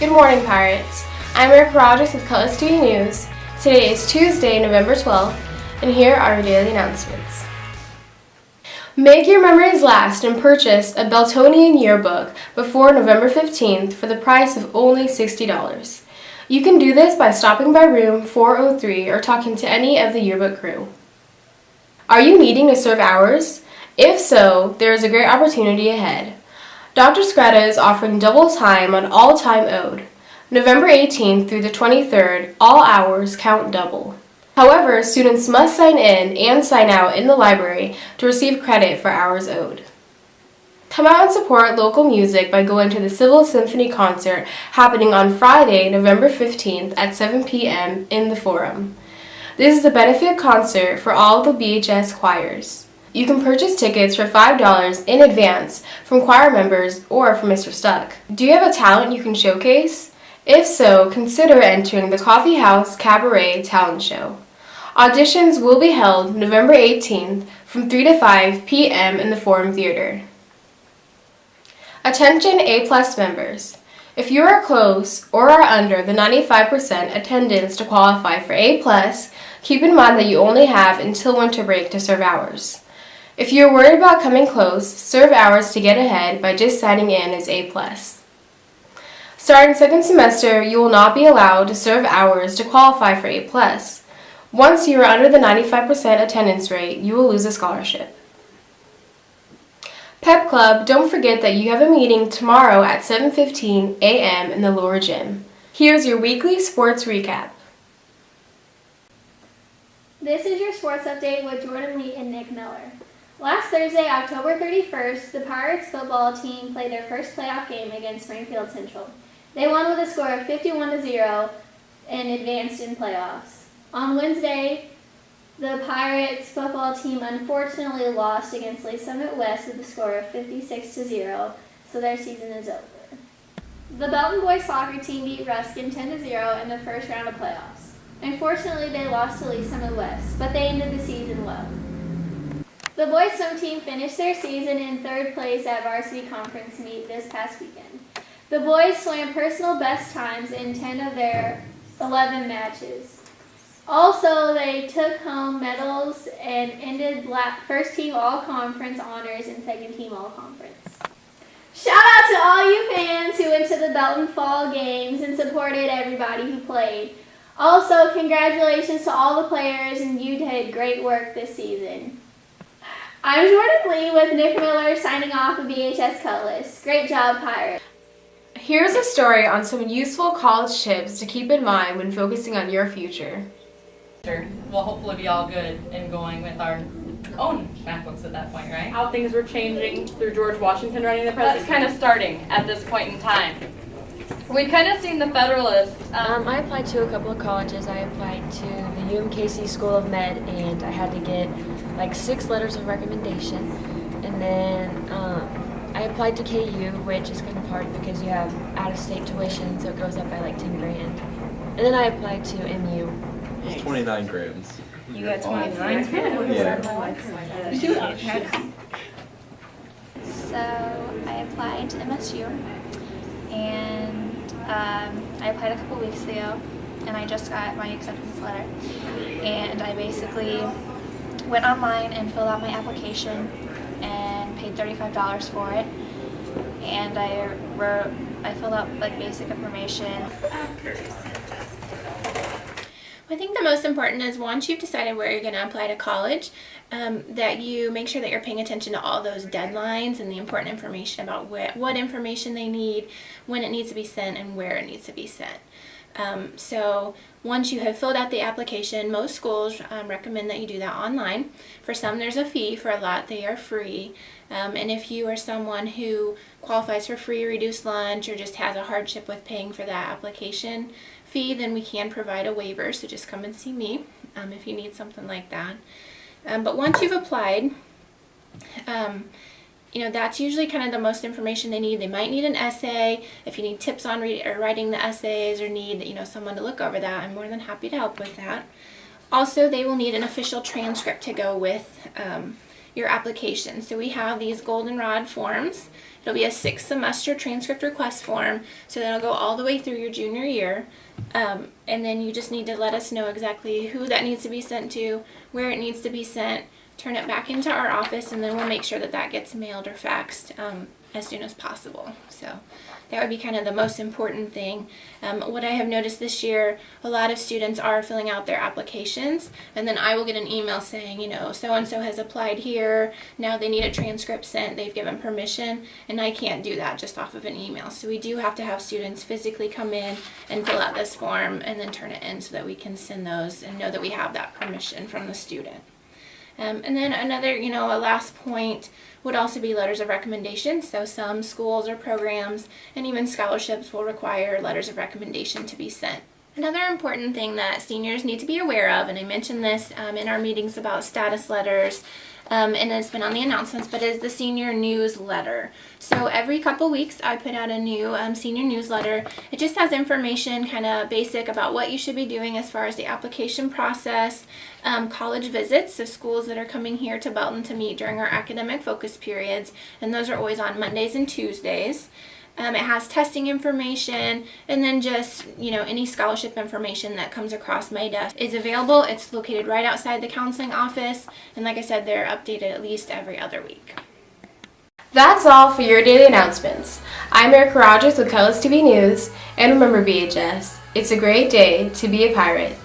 Good morning, Pirates. I'm Eric Rogers with CutlassTV News. Today is Tuesday, November 12th, and here are our daily announcements. Make your memories last and purchase a Beltonian yearbook before November 15th for the price of only $60. You can do this by stopping by room 403 or talking to any of the yearbook crew. Are you needing to serve hours? If so, there is a great opportunity ahead. Dr. Scretta is offering double time on all time owed. November 18th through the 23rd, all hours count double. However, students must sign in and sign out in the library to receive credit for hours owed. Come out and support local music by going to the Civil Symphony concert happening on Friday, November 15th at 7 p.m. in the Forum. This is a benefit concert for all the BHS choirs. You can purchase tickets for $5 in advance from choir members or from Mr. Stuck. Do you have a talent you can showcase? If so, consider entering the Coffee House Cabaret Talent Show. Auditions will be held November 18th from 3 to 5 p.m. in the Forum Theater. Attention A-plus members. If you are close or are under the 95% attendance to qualify for A+, keep in mind that you only have until winter break to serve hours. If you are worried about coming close, serve hours to get ahead by just signing in as A+. Starting second semester, you will not be allowed to serve hours to qualify for A+. Once you are under the 95% attendance rate, you will lose a scholarship. Pep Club, don't forget that you have a meeting tomorrow at 7:15 a.m. in the lower gym. Here's your weekly sports recap. This is your sports update with Jordan Lee and Nick Miller. Last Thursday, October 31st, the Pirates football team played their first playoff game against Springfield Central. They won with a score of 51-0 and advanced in playoffs. On Wednesday, the Pirates football team unfortunately lost against Lee Summit West with a score of 56-0, so their season is over. The Belton boys soccer team beat Ruskin 10-0 in the first round of playoffs. Unfortunately, they lost to Lee Summit West, but they ended the season well. The boys swim team finished their season in third place at varsity conference meet this past weekend. The boys swam personal best times in 10 of their 11 matches. Also, they took home medals and ended first team all-conference honors and second team all-conference. Shout out to all you fans who went to the Belton Fall Games and supported everybody who played. Also, congratulations to all the players, and you did great work this season. I'm Jordan Lee with Nick Miller signing off of BHS Cutlass. Great job, Pirates. Here's a story on some useful college tips to keep in mind when focusing on your future. We'll hopefully be all good and going with our own math books at that point, right? How things were changing through George Washington running the presidency. That's kind of starting at this point in time. We've kind of seen the Federalist. I applied to a couple of colleges. I applied to the UMKC School of Med, and I had to get like 6 letters of recommendation. And then I applied to KU, which is kind of hard because you have out-of-state tuition, so it goes up by like 10 grand. And then I applied to MU. It's 29 grams. You got 29 grams? Yeah. So I applied to MSU, and I applied a couple weeks ago, and I just got my acceptance letter. And I basically went online and filled out my application and paid $35 for it. And I filled out like basic information. I think the most important is once you've decided where you're going to apply to college, that you make sure that you're paying attention to all those deadlines and the important information about what information they need, when it needs to be sent, and where it needs to be sent. So once you have filled out the application, most schools recommend that you do that online. For some, there's a fee. For a lot, they are free. And if you are someone who qualifies for free or reduced lunch or just has a hardship with paying for that application fee, then we can provide a waiver, so just come and see me if you need something like that. But once you've applied, that's usually kind of the most information they need. They might need an essay. If you need tips on writing the essays or need someone to look over that, I'm more than happy to help with that. Also, they will need an official transcript to go with your application. So we have these goldenrod forms. It'll be a 6-semester transcript request form, so that'll go all the way through your junior year. And then you just need to let us know exactly who that needs to be sent to, where it needs to be sent, turn it back into our office, and then we'll make sure that that gets mailed or faxed as soon as possible. So that would be kind of the most important thing. What I have noticed this year, a lot of students are filling out their applications, and then I will get an email saying, you know, so-and-so has applied here, now they need a transcript sent, they've given permission, and I can't do that just off of an email. So we do have to have students physically come in and fill out this form and then turn it in so that we can send those and know that we have that permission from the student. And then another, a last point would also be letters of recommendation. So some schools or programs and even scholarships will require letters of recommendation to be sent. Another important thing that seniors need to be aware of, and I mentioned this in our meetings about status letters, and it's been on the announcements, but is the senior newsletter. So every couple weeks I put out a new senior newsletter. It just has information kind of basic about what you should be doing as far as the application process, college visits, so schools that are coming here to Belton to meet during our academic focus periods, and those are always on Mondays and Tuesdays. It has testing information, and then just, any scholarship information that comes across my desk is available. It's located right outside the counseling office, and like I said, they're updated at least every other week. That's all for your daily announcements. I'm Erica Rogers with CutlassTV News, and remember, BHS, it's a great day to be a pirate.